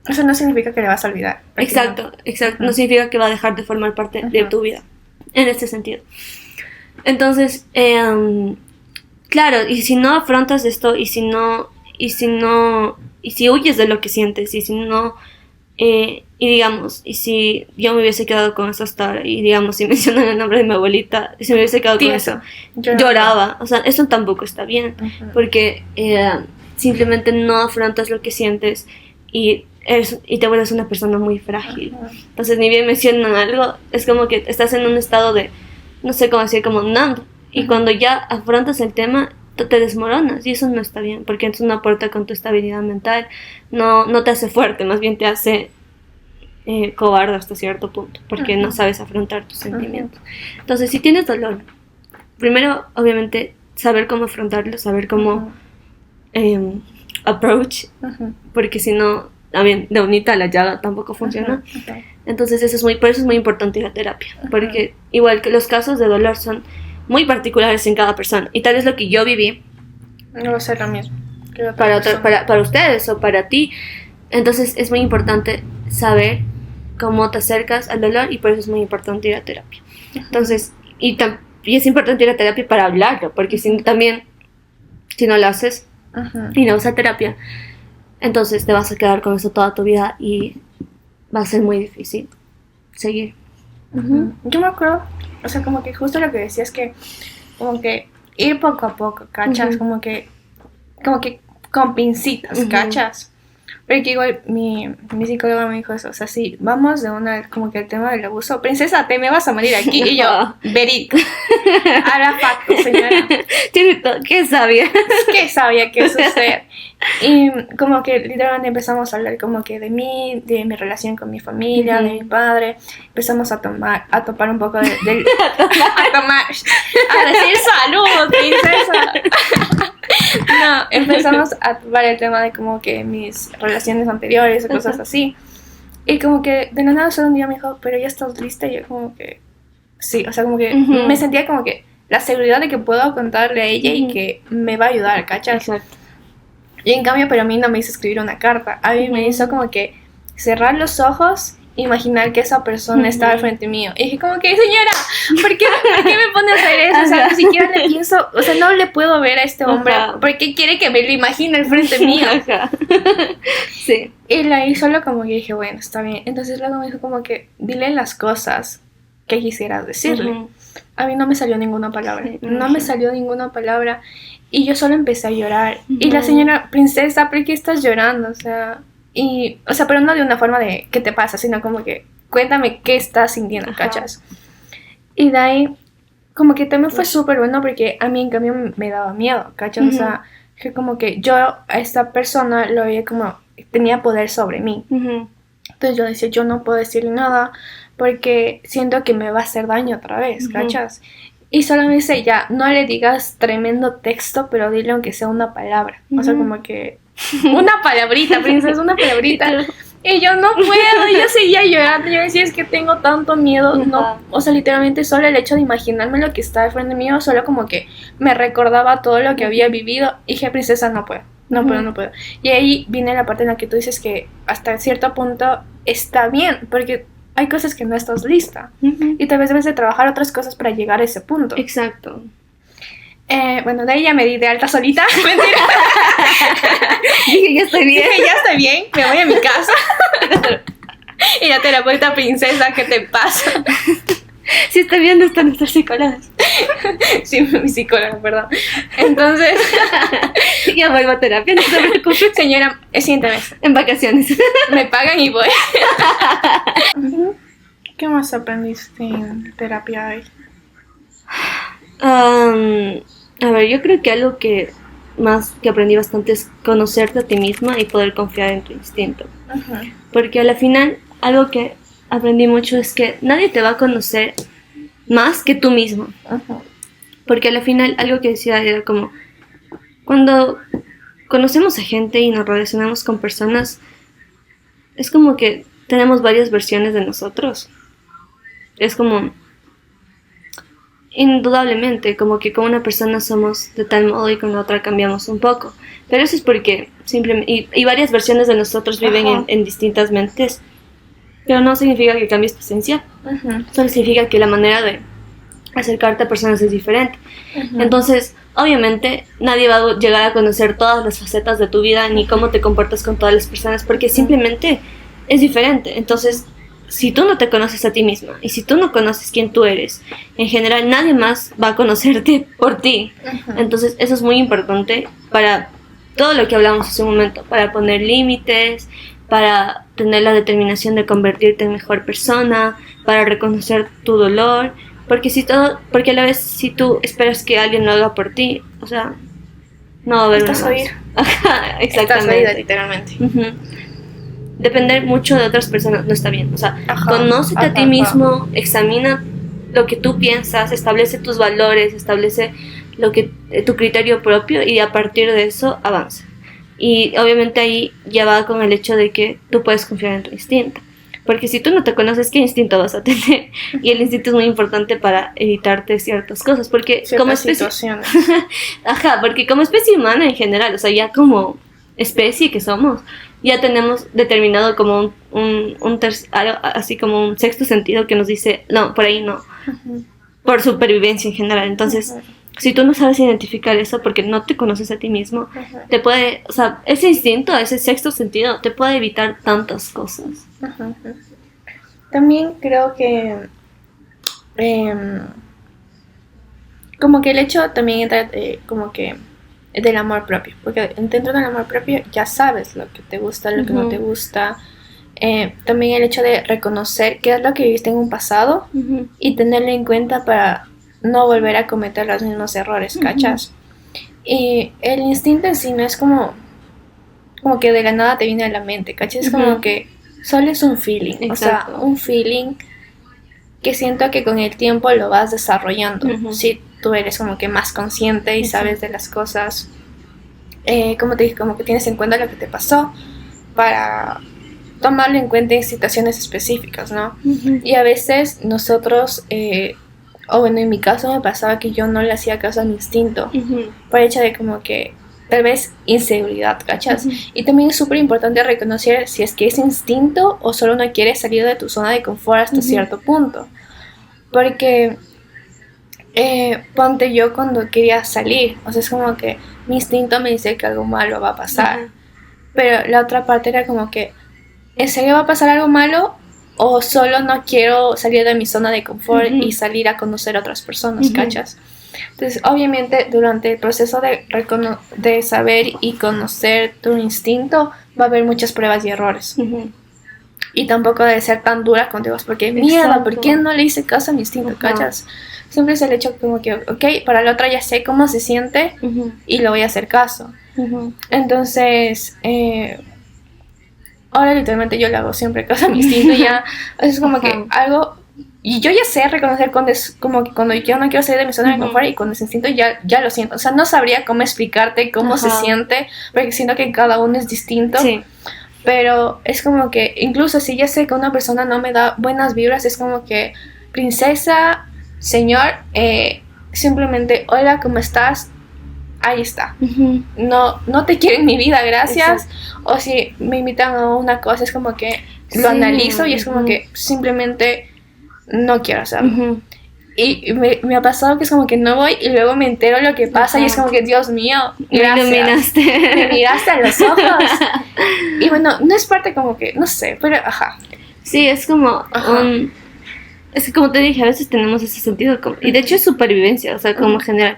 eso no significa que le vas a olvidar. Exacto. No significa que va a dejar de formar parte de tu vida, en este sentido. Entonces, claro, y si no afrontas esto, y si huyes de lo que sientes, y si no, y digamos, y si yo me hubiese quedado con eso hasta ahora, y digamos, si mencionan el nombre de mi abuelita, y si me hubiese quedado con eso, lloraba. O sea, eso tampoco está bien, porque simplemente no afrontas lo que sientes, y te vuelves una persona muy frágil. Entonces, ni bien mencionan algo, es como que estás en un estado de, no sé cómo decir, como numb. Y cuando ya afrontas el tema, te desmoronas. Y eso no está bien, porque eso no aporta con tu estabilidad mental. No te hace fuerte, más bien te hace cobarde hasta cierto punto, porque no sabes afrontar tus sentimientos. Entonces, si tienes dolor, primero, obviamente, saber cómo afrontarlo, saber cómo approach, porque si no, también de unita a la llaga tampoco funciona. Entonces por eso es muy importante la terapia, porque igual que los casos de dolor son muy particulares en cada persona, y tal vez lo que yo viví no va a ser lo mismo para ustedes o para ti. Entonces es muy importante saber cómo te acercas al dolor, y por eso es muy importante ir a terapia. Entonces, y es importante ir a terapia para hablarlo, porque si no lo haces y no usas terapia, entonces te vas a quedar con eso toda tu vida y va a ser muy difícil seguir. Yo me acuerdo, o sea, como que justo lo que decías, que como que ir poco a poco, ¿cachas? Como que con pincitas, ¿cachas? Porque igual mi psicóloga me dijo eso, o sea, sí, vamos de como que el tema del abuso, princesa, te me vas a morir aquí, y yo, verídico, a la facto, señora. ¿Qué sabía? ¿Qué sabía que suceder? Y como que literalmente empezamos a hablar como que de mí, de mi relación con mi familia, de mi padre, empezamos a topar un poco a decir salud, princesa. No, empezamos a topar el tema de como que mis relaciones anteriores o cosas así. Y como que de la nada solo un día me dijo, pero ya estás lista, y yo como que sí, o sea, como que me sentía como que la seguridad de que puedo contarle a ella y que me va a ayudar, ¿cachas? Exacto. Y en cambio, pero a mí no me hizo escribir una carta. A mí me hizo como que cerrar los ojos, imaginar que esa persona estaba al frente mío. Y dije como que, señora, ¿por qué me pone a hacer eso? O sea, ni siquiera le pienso, o sea, no le puedo ver a este hombre. ¿Por qué quiere que me lo imagine al frente mío? Sí. Y ahí solo como que dije, bueno, está bien. Entonces luego me dijo como que, dile las cosas que quisieras decirle. A mí no me salió ninguna palabra. No me salió ninguna palabra. Y yo solo empecé a llorar. Y la señora, princesa, ¿por qué estás llorando? O sea, pero no de una forma de ¿qué te pasa? Sino como que cuéntame qué estás sintiendo, ¿cachas? Y de ahí como que también fue súper bueno porque a mí en cambio me daba miedo, ¿cachas? O sea, que como que yo a esta persona lo veía como tenía poder sobre mí. Entonces yo decía, yo no puedo decirle nada porque siento que me va a hacer daño otra vez, ¿cachas? Y solo me dice, ya, no le digas tremendo texto, pero dile aunque sea una palabra. O sea, como que una palabrita, princesa, una palabrita. Y yo no puedo, yo seguía llorando. Yo decía, es que tengo tanto miedo. No, o sea, literalmente solo el hecho de imaginarme lo que estaba de frente mío, solo como que me recordaba todo lo que había vivido. Y dije, princesa, no puedo. No puedo. Y ahí viene la parte en la que tú dices que hasta cierto punto está bien, porque hay cosas que no estás lista. Y tal vez debes de trabajar otras cosas para llegar a ese punto. Exacto. Bueno, de ahí ya me di de alta solita. Mentira. Dije, ya estoy bien, me voy a mi casa. Y la terapeuta, princesa, ¿qué te pasa? Sí, está viendo hasta nuestras psicólogas. Sí, mi psicóloga, perdón. Entonces, ya vuelvo a terapia, no se preocupe. Señora, siguiente mes. En vacaciones. Me pagan y voy. ¿Qué más aprendiste en terapia hoy? A ver, yo creo que algo que más que aprendí bastante es conocerte a ti misma y poder confiar en tu instinto. Porque a la final, algo que aprendí mucho es que nadie te va a conocer más que tú mismo. Porque a la final, algo que decía era como, cuando conocemos a gente y nos relacionamos con personas, es como que tenemos varias versiones de nosotros. Es como, indudablemente, como que con una persona somos de tal modo y con la otra cambiamos un poco. Pero eso es porque simplemente, y varias versiones de nosotros viven en distintas mentes. Pero no significa que cambies tu esencia. Solo significa que la manera de acercarte a personas es diferente. Entonces, obviamente, nadie va a llegar a conocer todas las facetas de tu vida ni cómo te comportas con todas las personas porque simplemente es diferente. Entonces, si tú no te conoces a ti misma y si tú no conoces quién tú eres, en general nadie más va a conocerte por ti. Entonces, eso es muy importante para todo lo que hablamos hace un momento, para poner límites, para tener la determinación de convertirte en mejor persona, para reconocer tu dolor, porque a la vez si tú esperas que alguien lo haga por ti, o sea, no va a haber Estás oír. Exactamente. Estás oída, literalmente. Depender mucho de otras personas no está bien, o sea, conócete a ti mismo, examina lo que tú piensas, establece tus valores, establece tu criterio propio y a partir de eso avanza. Y obviamente ahí ya va con el hecho de que tú puedes confiar en tu instinto. Porque si tú no te conoces, ¿qué instinto vas a tener? Y el instinto es muy importante para evitarte ciertas cosas. Porque como especie... porque como especie humana en general, o sea, ya como especie que somos, ya tenemos determinado como así como un sexto sentido que nos dice, no, por ahí no. Por supervivencia en general. Entonces... Si tú no sabes identificar eso porque no te conoces a ti mismo, te puede, o sea, ese instinto, ese sexto sentido, te puede evitar tantas cosas. También creo que como que el hecho también entra como que del amor propio, porque dentro del amor propio ya sabes lo que te gusta, lo que no te gusta. También el hecho de reconocer qué es lo que viviste en un pasado y tenerlo en cuenta para no volver a cometer los mismos errores, ¿cachas? Y el instinto en sí no es como que de la nada te viene a la mente, ¿cachas? Es como que solo es un feeling. Exacto. O sea, un feeling que siento que con el tiempo lo vas desarrollando. Si tú eres como que más consciente y sabes de las cosas, como te dije, como que tienes en cuenta lo que te pasó para tomarlo en cuenta en situaciones específicas, ¿no? Y a veces nosotros... o bueno, en mi caso me pasaba que yo no le hacía caso a mi instinto por el hecho de como que tal vez inseguridad, ¿cachas? Y también es súper importante reconocer si es que es instinto o solo no quieres salir de tu zona de confort hasta cierto punto. Porque ponte yo cuando quería salir, o sea, es como que mi instinto me dice que algo malo va a pasar, pero la otra parte era como que, ¿en serio va a pasar algo malo? O solo no quiero salir de mi zona de confort y salir a conocer a otras personas, ¿cachas? Entonces, obviamente, durante el proceso de saber y conocer tu instinto, va a haber muchas pruebas y errores. Y tampoco debe ser tan dura contigo, porque mierda, ¿por qué no le hice caso a mi instinto, cachas? Siempre es el hecho como que, ok, para la otra ya sé cómo se siente y le voy a hacer caso. Entonces, ahora literalmente yo le hago siempre caso a mi instinto, ya es como que algo, y yo ya sé reconocer cuando es como que cuando yo no quiero salir de mi zona de confort y cuando ese instinto ya lo siento, o sea, no sabría cómo explicarte cómo se siente, porque siento que cada uno es distinto, pero es como que incluso si ya sé que una persona no me da buenas vibras, es como que, princesa, señor, simplemente, hola, ¿cómo estás? Ahí está. No te quiero en mi vida, gracias. O si me invitan a una cosa, es como que lo analizo y es como que simplemente no quiero hacerlo. Y me ha pasado que es como que no voy y luego me entero lo que pasa y es como que, Dios mío, gracias. Me miraste a los ojos. Y bueno, no es parte como que, no sé, pero Sí, es como es que como te dije, a veces tenemos ese sentido y de hecho es supervivencia, o sea, como general.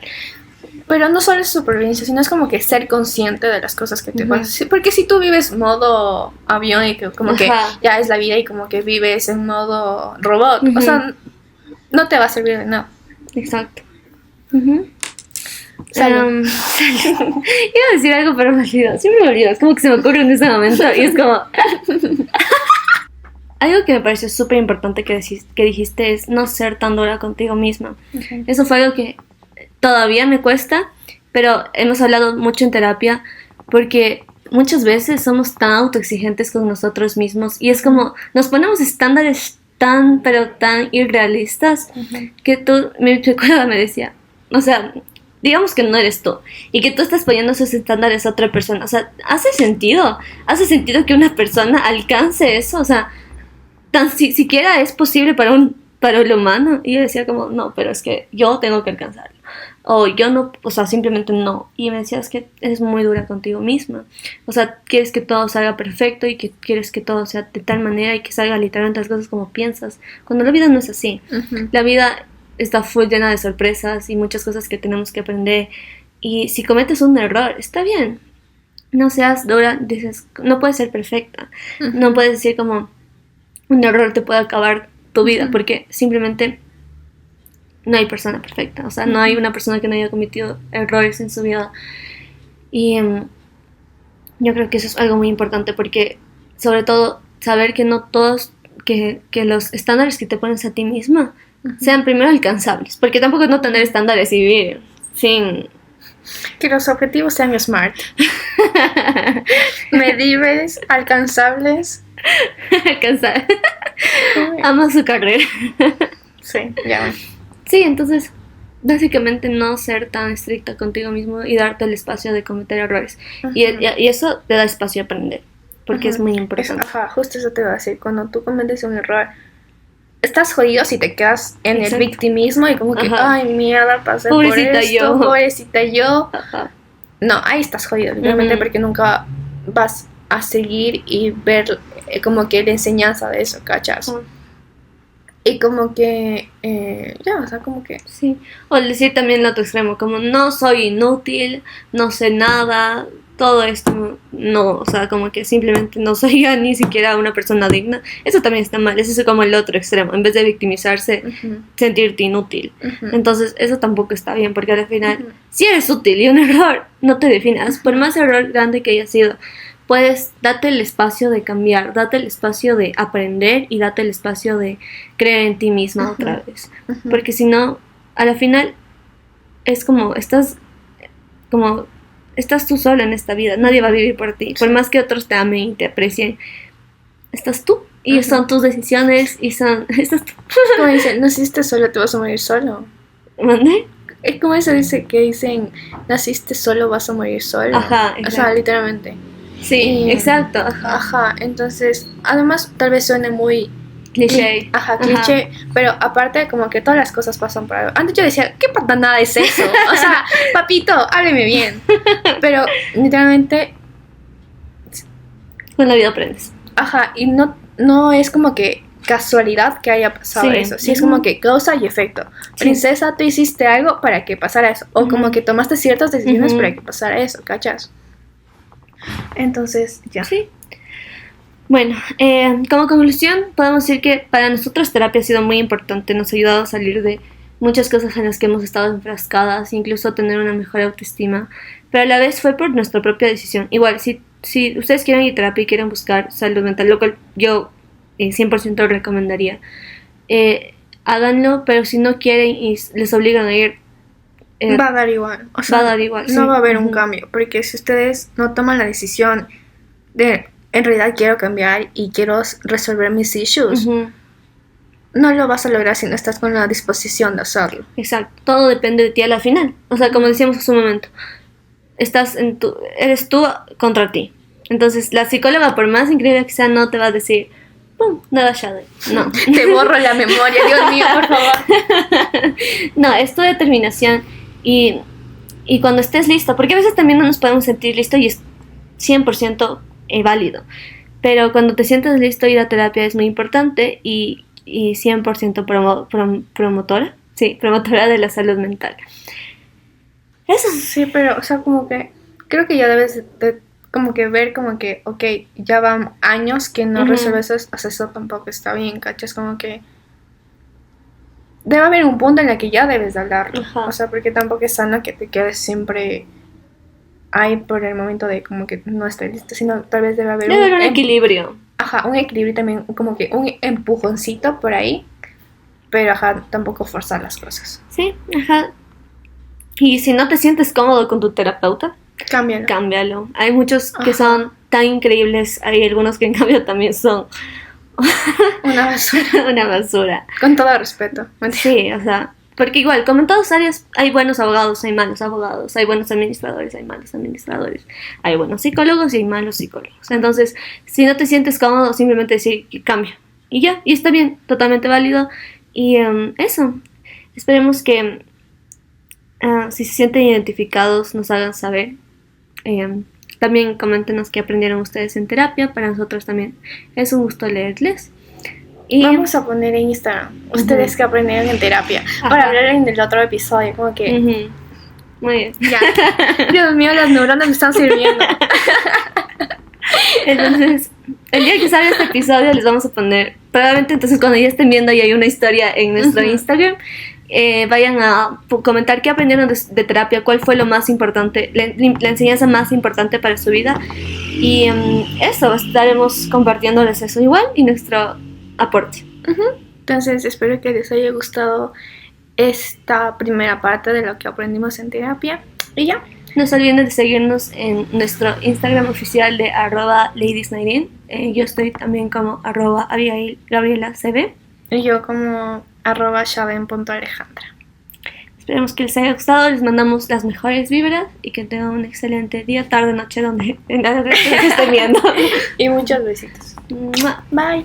Pero no solo es supervivencia, sino es como que ser consciente de las cosas que te pasan. Porque si tú vives modo avión y que como que ya es la vida y como que vives en modo robot, o sea, no te va a servir de nada. Exacto. Iba a decir algo, pero me olvido. Siempre me olvido, es como que se me ocurre en ese momento y es como... Algo que me pareció súper importante que dijiste es no ser tan dura contigo misma. Eso fue algo que todavía me cuesta, pero hemos hablado mucho en terapia porque muchas veces somos tan autoexigentes con nosotros mismos y es como nos ponemos estándares tan irrealistas que mi psicóloga me decía, o sea, digamos que no eres tú y que tú estás poniendo esos estándares a otra persona, o sea, ¿hace sentido que una persona alcance eso? O sea, tan siquiera es posible para el humano. Y yo decía como, no, pero es que yo tengo que alcanzarlo. O yo no, o sea, simplemente no. Y me decía, es que eres muy dura contigo misma. O sea, quieres que todo salga perfecto y que quieres que todo sea de tal manera y que salga literalmente las cosas como piensas. Cuando la vida no es así. La vida está full llena de sorpresas y muchas cosas que tenemos que aprender. Y si cometes un error, está bien. No seas dura, dices, no puedes ser perfecta. No puedes decir como un error te puede acabar tu vida, porque simplemente no hay persona perfecta, o sea, no hay una persona que no haya cometido errores en su vida. Y yo creo que eso es algo muy importante, porque sobre todo saber que no todos, que los estándares que te pones a ti misma sean primero alcanzables, porque tampoco es no tener estándares y vivir sin... Que los objetivos sean smart, medibles, alcanzables. Alcanzar. Ama su carrera. Sí, ya. Sí, entonces básicamente no ser tan estricta contigo mismo y darte el espacio de cometer errores. Y eso te da espacio a aprender, porque es muy importante. Justo eso te iba a decir. Cuando tú cometes un error, estás jodido si te quedas en el victimismo y como que, ay, mierda, pasé pobrecita por esto, pobrecita yo. No, ahí estás jodido, realmente, porque nunca vas a seguir y ver como que la enseñanza de eso, ¿cachas? Y como que, o sea, como que... Sí, o decir también el otro extremo, como no soy inútil, no sé nada, todo esto, no, o sea, como que simplemente no soy ya ni siquiera una persona digna. Eso también está mal, eso es como el otro extremo, en vez de victimizarse, sentirte inútil. Entonces, eso tampoco está bien, porque al final, si eres útil y un error no te defines, por más error grande que haya sido, puedes date el espacio de cambiar, date el espacio de aprender y date el espacio de creer en ti misma otra vez. Porque si no, a la final es como estás tú sola en esta vida, nadie va a vivir por ti. Por más que otros te amen y te aprecien, estás tú y son tus decisiones y estás tú. Como dicen, naciste solo, te vas a morir solo. ¿Mande? Es como eso dice que dicen, naciste solo, vas a morir solo. Ajá, O sea, exacto. literalmente. Sí, Y- exacto. Ajá. Ajá, entonces, además tal vez suene muy Cliché. Ajá, cliché, pero aparte como que todas las cosas pasan por algo. Antes yo decía, ¿qué patanada es eso? O sea, papito, hábleme bien. Pero literalmente, Con la vida aprendes. ajá, y no es como que casualidad que haya pasado Sí. eso. Sí, es como que causa y efecto. Sí. Princesa, tú hiciste algo para que pasara eso. O como Ujú. que tomaste ciertas decisiones Ujú. para que pasara eso, ¿cachas? Entonces, ya. Sí. Bueno, como conclusión, podemos decir que para nosotros terapia ha sido muy importante, nos ha ayudado a salir de muchas cosas en las que hemos estado enfrascadas, incluso a tener una mejor autoestima, pero a la vez fue por nuestra propia decisión. Igual, si ustedes quieren ir a terapia y quieren buscar salud mental, lo cual yo 100% recomendaría, háganlo, pero si no quieren y les obligan a ir, Va a dar igual. O sea, va a dar igual, no sí. va a haber un Ujú. cambio. Porque si ustedes no toman la decisión de en realidad quiero cambiar y quiero resolver mis issues, Ujú. no lo vas a lograr si no estás con la disposición de hacerlo. Exacto, todo depende de ti a la final. O sea, como decíamos hace un momento, eres tú contra ti. Entonces, la psicóloga, por más increíble que sea, no te va a decir, ¡pum! Nada shadow. No. Te borro la memoria, Dios mío, por favor. No, es tu determinación y cuando estés listo, porque a veces también no nos podemos sentir listo y es 100% válido. Pero cuando te sientes listo, ir a terapia es muy importante y 100% promotora. Sí, promotora de la salud mental. Eso. Sí, pero, o sea, como que creo que ya debes de como que ver como que, ok, ya van años que no Ujú. resuelves eso, o sea, eso tampoco está bien, ¿cachas? Como que debe haber un punto en el que ya debes de hablarlo. Ajá. O sea, porque tampoco es sano que te quedes siempre ahí por el momento de como que no estoy listo, sino tal vez debe haber Debe haber un equilibrio. Ajá, un equilibrio y también como que un empujoncito por ahí, pero ajá, tampoco forzar las cosas. Sí, ajá. Y si no te sientes cómodo con tu terapeuta, Cámbialo. cámbialo. Hay muchos que Ajá. son tan increíbles, hay algunos que en cambio también son Una basura. una basura. Con todo respeto. Sí, o sea, porque igual, como en todas áreas, hay buenos abogados, hay malos abogados, hay buenos administradores, hay malos administradores, hay buenos psicólogos y hay malos psicólogos. Entonces, si no te sientes cómodo, simplemente decir que cambia. Y ya, y está bien, totalmente válido. Y eso, esperemos que si se sienten identificados, nos hagan saber. También coméntenos qué aprendieron ustedes en terapia, para nosotros también es un gusto leerles. Y Vamos a poner en Instagram ustedes que aprendieron en terapia Ajá. para hablar en el otro episodio, como que Ujú. Muy bien. ya. Dios mío, las neuronas me están sirviendo. Entonces, el día que salga este episodio les vamos a poner, probablemente entonces cuando ya estén viendo y hay una historia en nuestro Ujú. Instagram, vayan a comentar qué aprendieron de terapia, cuál fue lo más importante, la enseñanza más importante para su vida. Y eso, estaremos compartiéndoles eso igual y nuestro aporte. Entonces, espero que les haya gustado esta primera parte de lo que aprendimos en terapia. Y ya. No se olviden de seguirnos en nuestro Instagram oficial de @ladies19. Yo estoy también como @AbigailGabrielaCB. Y yo como @shaven.alejandra. Esperemos que les haya gustado, les mandamos las mejores vibras y que tengan un excelente día, tarde, noche, donde estén viendo. Y muchos besitos. Mua. Bye.